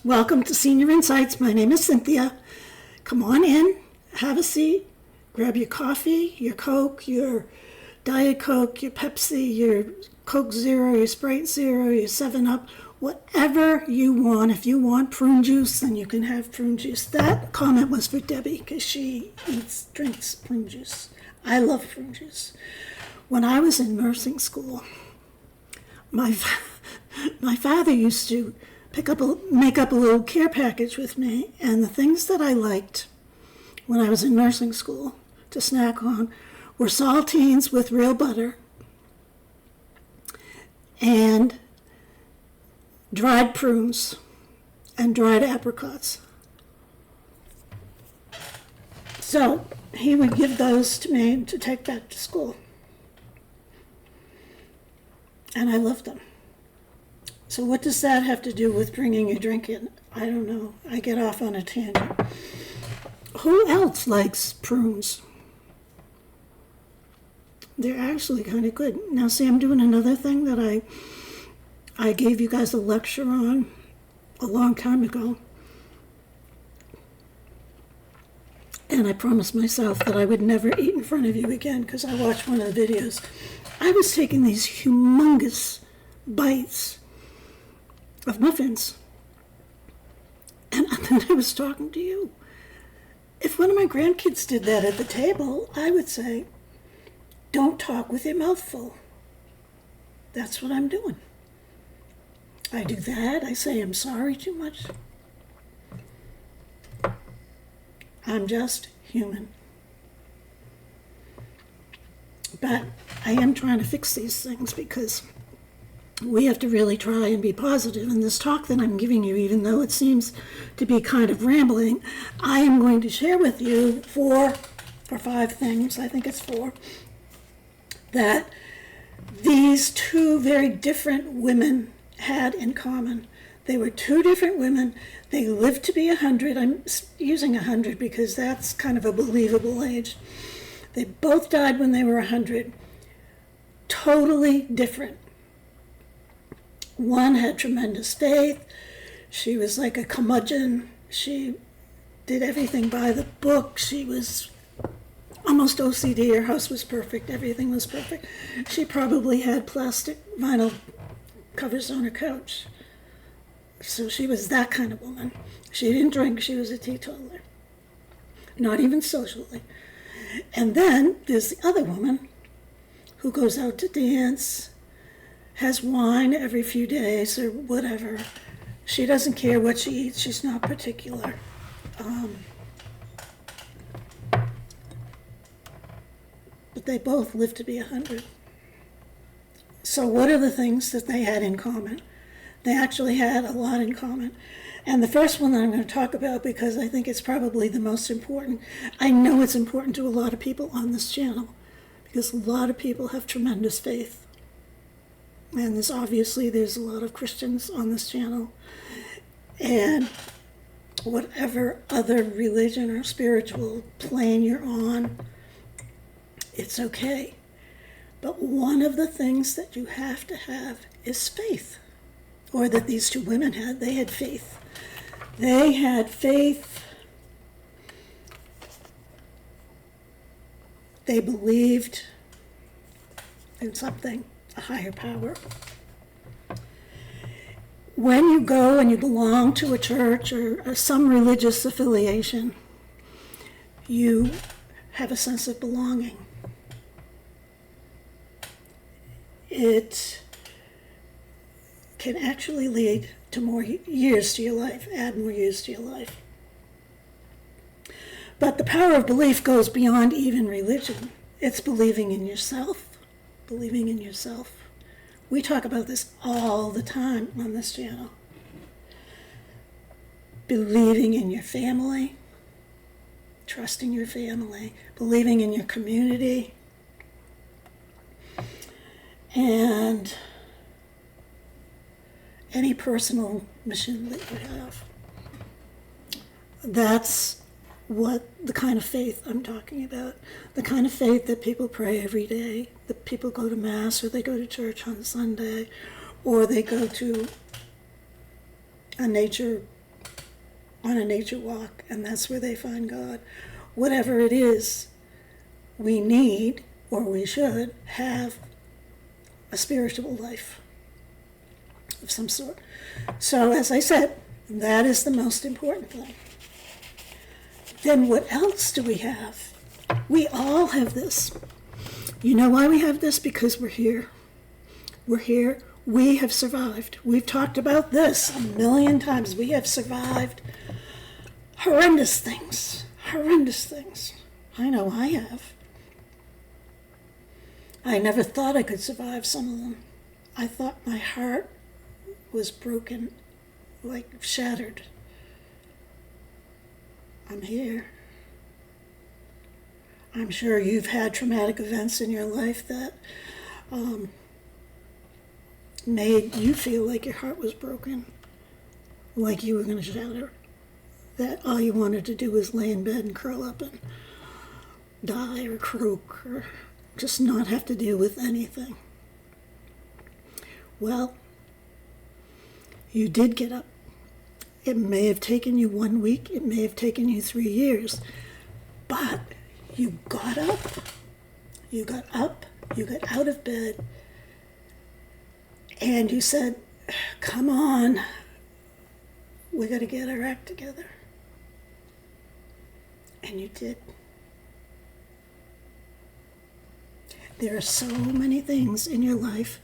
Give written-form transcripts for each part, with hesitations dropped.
Welcome to Senior Insights. My name is Cynthia. Come on in, have a seat, grab your coffee, your Coke, your Diet Coke, your Pepsi, your Coke Zero, your Sprite Zero, your 7-Up, whatever you want. If you want prune juice, then you can have prune juice. That comment was for Debbie because she drinks prune juice. I love prune juice. When I was in nursing school, my father used to make up a little care package with me, and the things that I liked when I was in nursing school to snack on were saltines with real butter and dried prunes and dried apricots. So he would give those to me to take back to school, and I loved them. So what does that have to do with bringing a drink in? I don't know. I get off on a tangent. Who else likes prunes? They're actually kind of good. Now, see, I'm doing another thing that I gave you guys a lecture on a long time ago. And I promised myself that I would never eat in front of you again because I watched one of the videos. I was taking these humongous bites of muffins, and then I was talking to you. If one of my grandkids did that at the table, I would say, don't talk with your mouth full. That's what I'm doing. I do that. I say I'm sorry too much. I'm just human. But I am trying to fix these things because we have to really try and be positive. And this talk that I'm giving you, even though it seems to be kind of rambling, I am going to share with you four or five things, I think it's four, that these two very different women had in common. They were two different women. They lived to be 100. I'm using 100 because that's kind of a believable age. They both died when they were 100. Totally different. One had tremendous faith. She was like a curmudgeon. She did everything by the book. She was almost OCD. Her house was perfect. Everything was perfect. She probably had plastic vinyl covers on her couch. So she was that kind of woman. She didn't drink. She was a teetotaler. Not even socially. And then there's the other woman who goes out to dance, has wine every few days or whatever. She doesn't care what she eats. She's not particular. But they both live to be 100. So what are the things that they had in common? They actually had a lot in common. And the first one that I'm going to talk about, because I think it's probably the most important, I know it's important to a lot of people on this channel, because a lot of people have tremendous faith. And there's a lot of Christians on this channel. And whatever other religion or spiritual plane you're on, it's okay. But one of the things that you have to have is faith. Or that these two women had. They had faith. They had faith. They believed in something, a higher power. When you go and you belong to a church or some religious affiliation, you have a sense of belonging. It can actually lead to more years to your life, add more years to your life. But the power of belief goes beyond even religion. It's believing in yourself. Believing in yourself. We talk about this all the time on this channel. Believing in your family, trusting your family, believing in your community, and any personal mission that you have. That's what the kind of faith I'm talking about. The kind of faith that people pray every day, that people go to Mass, or they go to church on Sunday, or they go to a nature on a nature walk, and that's where they find God. Whatever it is, we need, or we should, have a spiritual life of some sort. So, as I said, that is the most important thing. Then what else do we have? We all have this. You know why we have this? Because we're here. We're here. We have survived. We've talked about this a million times. We have survived horrendous things. Horrendous things. I know I have. I never thought I could survive some of them. I thought my heart was broken, like shattered. I'm here. I'm sure you've had traumatic events in your life that made you feel like your heart was broken, like you were going to shatter, that all you wanted to do was lay in bed and curl up and die or croak or just not have to deal with anything. Well, you did get up. It may have taken you 1 week, it may have taken you 3 years, but you got up. You got up, you got out of bed, and you said, come on, we got to get our act together. And you did. There are so many things in your life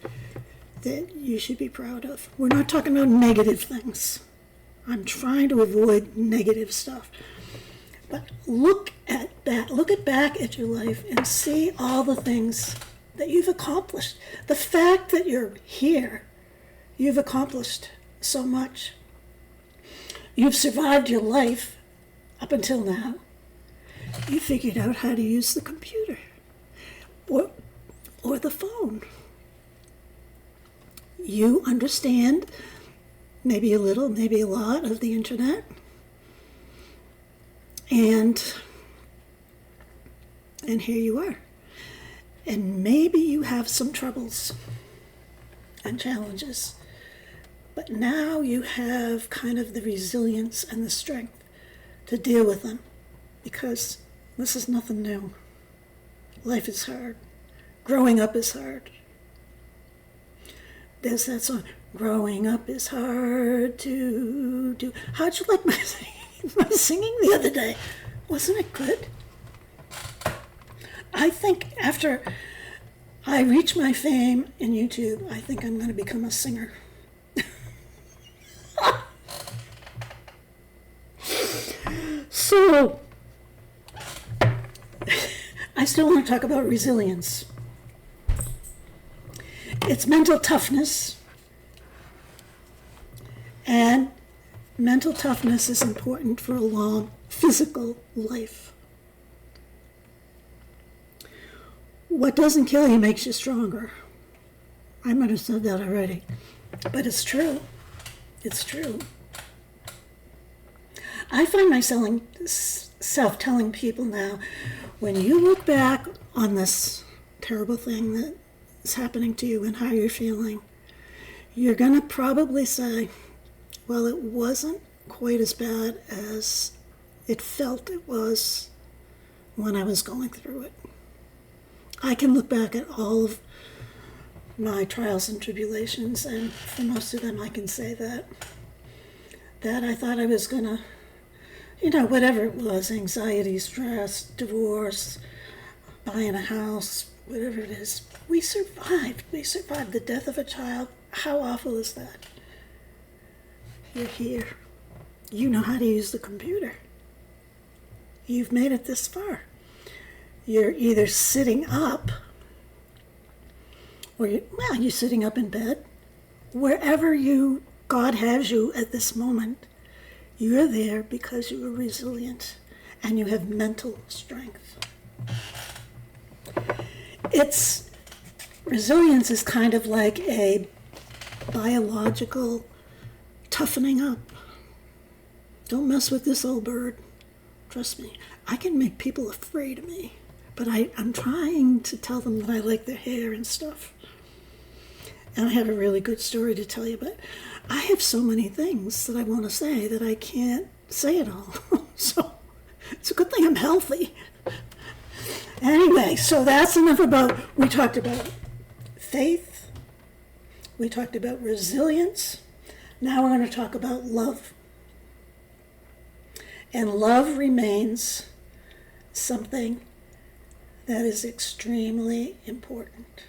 that you should be proud of. We're not talking about negative things. I'm trying to avoid negative stuff. But look back at your life and see all the things that you've accomplished. The fact that you're here, you've accomplished so much. You've survived your life up until now. You figured out how to use the computer or the phone. You understand maybe a little, maybe a lot of the internet. And here you are. And maybe you have some troubles and challenges, but now you have kind of the resilience and the strength to deal with them, because this is nothing new. Life is hard. Growing up is hard. There's that song, growing up is hard to do. How'd you like my singing the other day? Wasn't it good? I think after I reach my fame in YouTube, I think I'm going to become a singer. So, I still want to talk about resilience. It's mental toughness, and mental toughness is important for a long physical life. What doesn't kill you makes you stronger. I might have said that already, but it's true. It's true. I find myself telling people now, when you look back on this terrible thing that is happening to you and how you're feeling, you're going to probably say, well, it wasn't quite as bad as it felt it was when I was going through it. I can look back at all of my trials and tribulations, and for most of them I can say that I thought I was going to, whatever it was, anxiety, stress, divorce, buying a house, whatever it is, we survived. We survived the death of a child. How awful is that? You're here. You know how to use the computer. You've made it this far. You're either sitting up, or you're sitting up in bed. Wherever God has you at this moment, you're there because you are resilient and you have mental strength. Resilience is kind of like a biological toughening up. Don't mess with this old bird. Trust me, I can make people afraid of me, but I'm trying to tell them that I like their hair and stuff. And I have a really good story to tell you, but I have so many things that I want to say that I can't say it all. So it's a good thing I'm healthy. Anyway, so that's enough about, we talked about faith, we talked about resilience, now we're going to talk about love. And love remains something that is extremely important.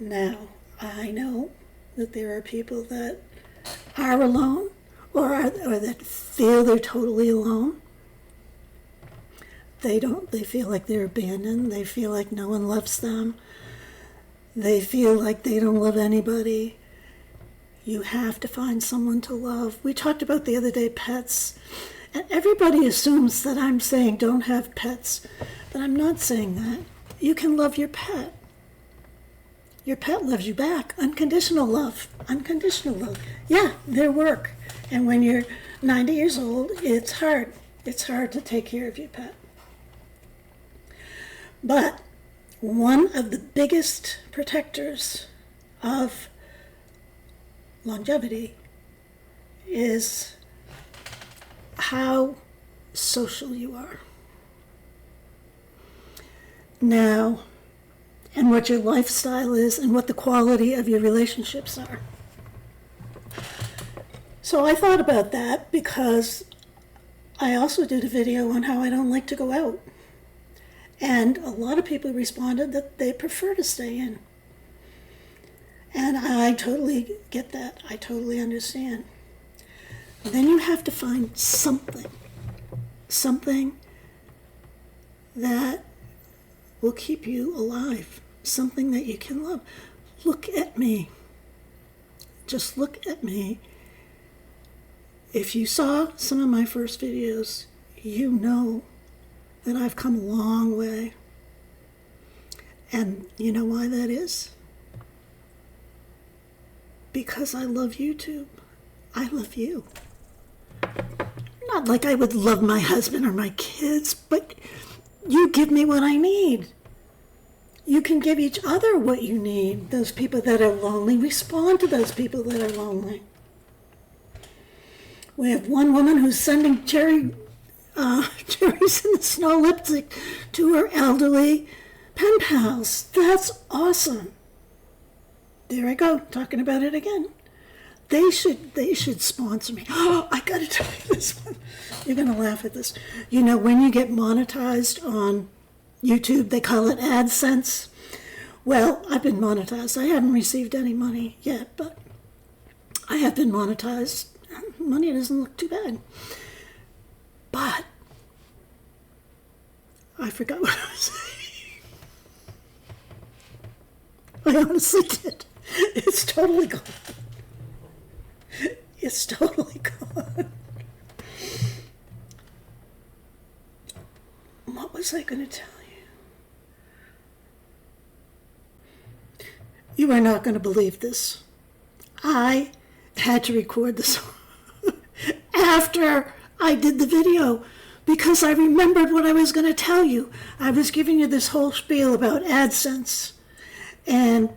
Now, I know that there are people that are alone or that feel they're totally alone. They feel like they're abandoned. They feel like no one loves them. They feel like they don't love anybody. You have to find someone to love. We talked about the other day pets, and everybody assumes that I'm saying don't have pets, but I'm not saying that. You can love your pet. Your pet loves you back. Unconditional love. Unconditional love. Yeah, their work. And when you're 90 years old, it's hard. It's hard to take care of your pet. But one of the biggest protectors of longevity is how social you are. Now, and what your lifestyle is and what the quality of your relationships are. So I thought about that because I also did a video on how I don't like to go out. And a lot of people responded that they prefer to stay in. And I totally get that. I totally understand. Then you have to find something that will keep you alive, something that you can love. Look at me. Just look at me. If you saw some of my first videos, you know that I've come a long way. And you know why that is? Because I love YouTube. I love you. Not like I would love my husband or my kids, but you give me what I need. You can give each other what you need. Those people that are lonely, respond to those people that are lonely. We have one woman who's sending cherries in the snow lipstick to her elderly pen pals. That's awesome. There I go, talking about it again. They should sponsor me. Oh, I gotta tell you this one. You're gonna laugh at this. You know, when you get monetized on YouTube, they call it AdSense. Well, I've been monetized. I haven't received any money yet, but I have been monetized. Money doesn't look too bad. But I forgot what I was saying. I honestly did. It's totally gone. It's totally gone. What was I going to tell you? You are not going to believe this. I had to record this after I did the video because I remembered what I was going to tell you. I was giving you this whole spiel about AdSense and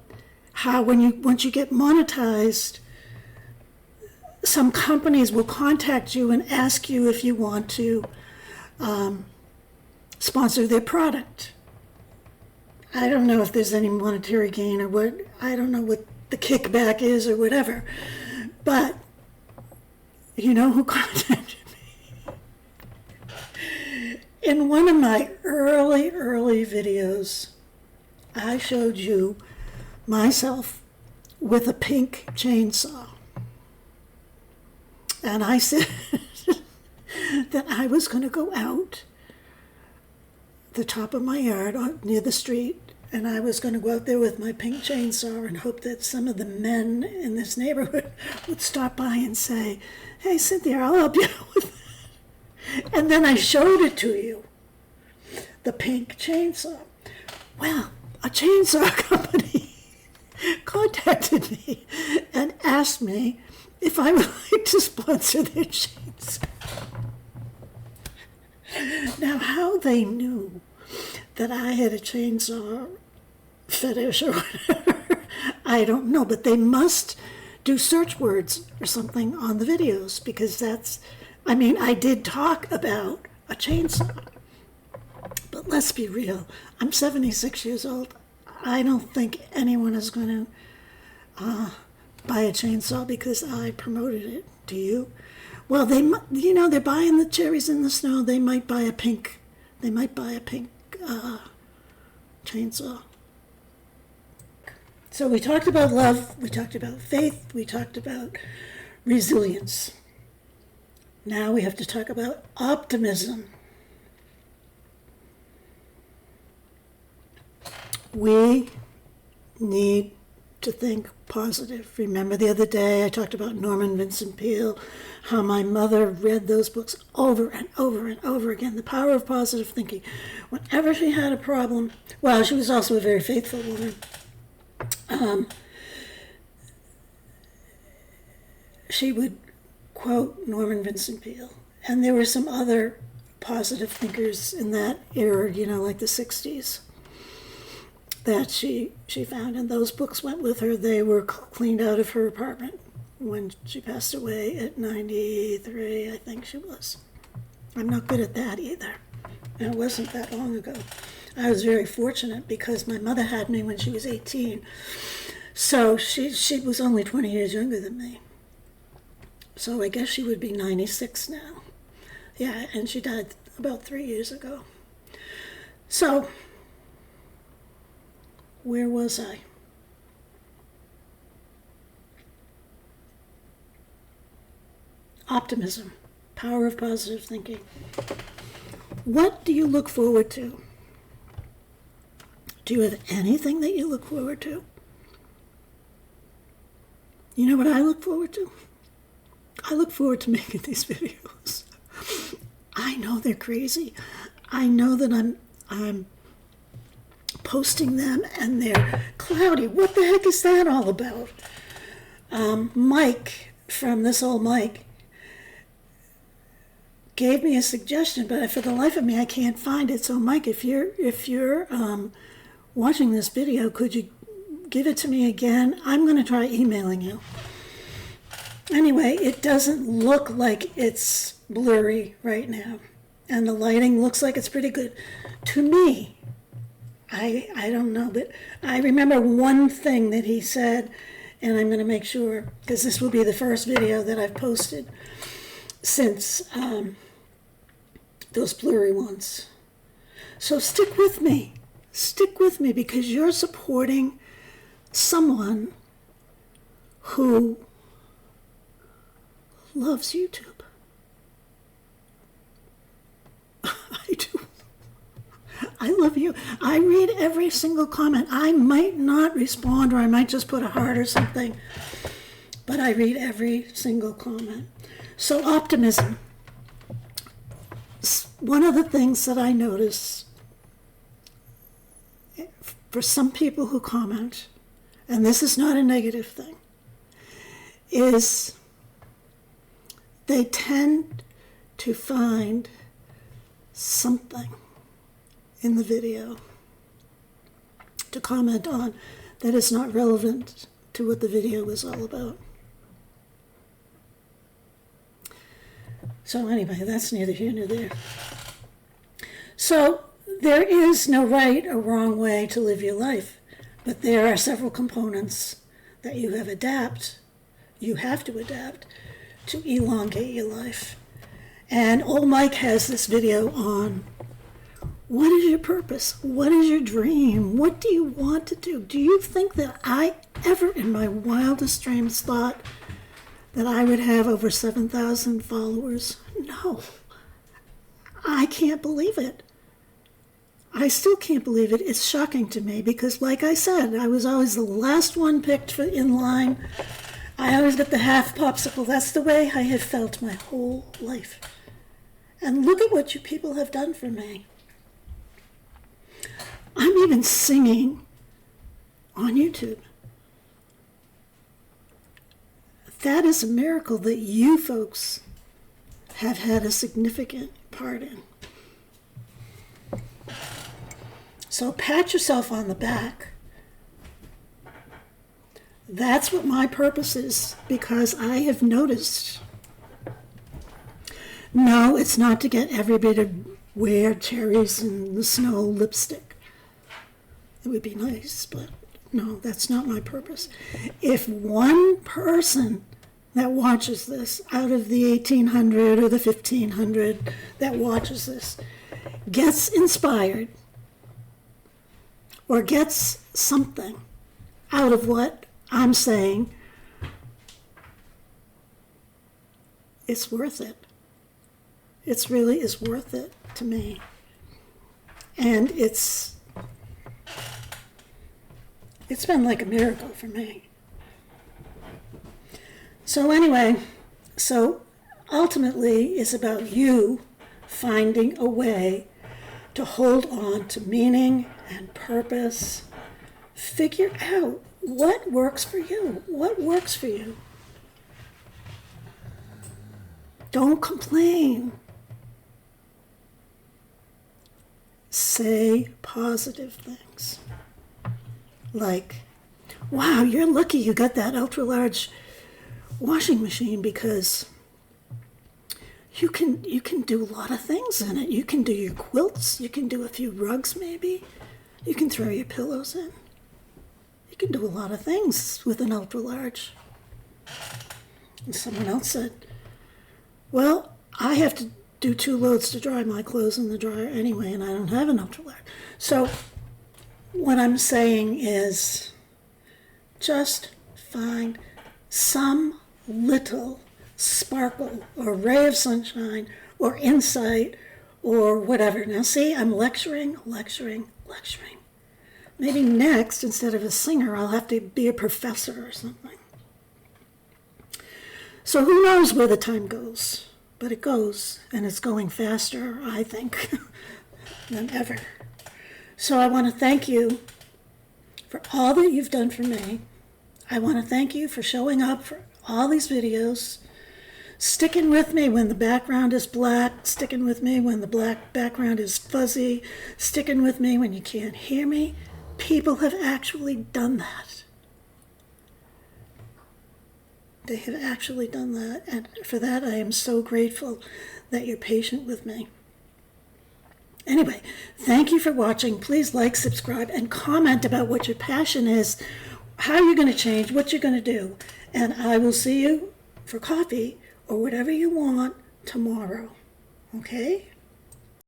how once you get monetized, some companies will contact you and ask you if you want to sponsor their product. I don't know if there's any monetary gain or what. I don't know what the kickback is or whatever. But you know who contacted me? In one of my early videos, I showed you myself with a pink chainsaw. And I said that I was going to go out the top of my yard near the street, and I was going to go out there with my pink chainsaw and hope that some of the men in this neighborhood would stop by and say, "Hey, Cynthia, I'll help you out with that." And then I showed it to you, the pink chainsaw. Well, a chainsaw company contacted me and asked me if I would like to sponsor their chainsaw. Now, how they knew that I had a chainsaw fetish or whatever, I don't know, but they must do search words or something on the videos, because I did talk about a chainsaw. But let's be real, I'm 76 years old. I don't think anyone is going to buy a chainsaw because I promoted it. Do you? Well, they're buying the cherries in the snow. They might buy a pink chainsaw. So we talked about love, we talked about faith, we talked about resilience. Now we have to talk about optimism. We need to think positive. Remember the other day I talked about Norman Vincent Peale, how my mother read those books over and over and over again, The Power of Positive Thinking. Whenever she had a problem, well, she was also a very faithful woman. She would quote Norman Vincent Peale. And there were some other positive thinkers in that era, like the 60s, that she found. And those books went with her. They were cleaned out of her apartment when she passed away at 93, I think she was. I'm not good at that either. And it wasn't that long ago. I was very fortunate because my mother had me when she was 18. So she was only 20 years younger than me. So I guess she would be 96 now. Yeah, and she died about 3 years ago. So, where was I? Optimism, power of positive thinking. What do you look forward to? Do you have anything that you look forward to? You know what I look forward to? I look forward to making these videos. I know they're crazy. I know that I'm posting them and they're cloudy. What the heck is that all about? Mike from This Old Mike gave me a suggestion, but for the life of me I can't find it. So Mike, if you're watching this video, could you give it to me again? I'm going to try emailing you. Anyway, it doesn't look like it's blurry right now, and the lighting looks like it's pretty good to me. I don't know, but I remember one thing that he said, and I'm going to make sure, because this will be the first video that I've posted since those blurry ones. So stick with me, because you're supporting someone who loves YouTube. I do. I love you. I read every single comment. I might not respond, or I might just put a heart or something, but I read every single comment. So optimism. One of the things that I notice for some people who comment, and this is not a negative thing, is they tend to find something in the video to comment on that is not relevant to what the video is all about. So anyway, that's neither here nor there. So there is no right or wrong way to live your life, but there are several components that you have to adapt to elongate your life. And old Mike has this video on what is your purpose? What is your dream? What do you want to do? Do you think that I ever in my wildest dreams thought that I would have over 7,000 followers? No. I can't believe it. I still can't believe it. It's shocking to me because, like I said, I was always the last one picked in line. I always get the half popsicle. That's the way I have felt my whole life. And look at what you people have done for me. I'm even singing on YouTube. That is a miracle that you folks have had a significant part in. So pat yourself on the back. That's what my purpose is, because I have noticed. No, it's not to get everybody to wear cherries in the snow lipstick. It would be nice, but no, that's not my purpose. If one person that watches this out of the 1,800 or the 1,500 that watches this gets inspired or gets something out of what I'm saying, it's worth it. It really is worth it to me. And it's been like a miracle for me. So anyway, so ultimately it's about you finding a way to hold on to meaning and purpose. Figure out what works for you. What works for you? Don't complain. Say positive things. Like, wow, you're lucky you got that ultra-large washing machine, because you can do a lot of things in it. You can do your quilts. You can do a few rugs maybe. You can throw your pillows in. You can do a lot of things with an ultra-large. And someone else said, well, I have to do 2 loads to dry my clothes in the dryer anyway, and I don't have an ultra-large. So what I'm saying is just find some little sparkle or ray of sunshine or insight or whatever. Now see, I'm lecturing. Maybe next, instead of a singer, I'll have to be a professor or something. So who knows where the time goes? But it goes, and it's going faster, I think, than ever. So I want to thank you for all that you've done for me. I want to thank you for showing up for all these videos, sticking with me when the background is black, sticking with me when the black background is fuzzy, sticking with me when you can't hear me. People have actually done that. They have actually done that, and for that I am so grateful that you're patient with me. Anyway, thank you for watching. Please like, subscribe, and comment about what your passion is, how you're going to change, what you're going to do. And I will see you for coffee or whatever you want tomorrow. Okay?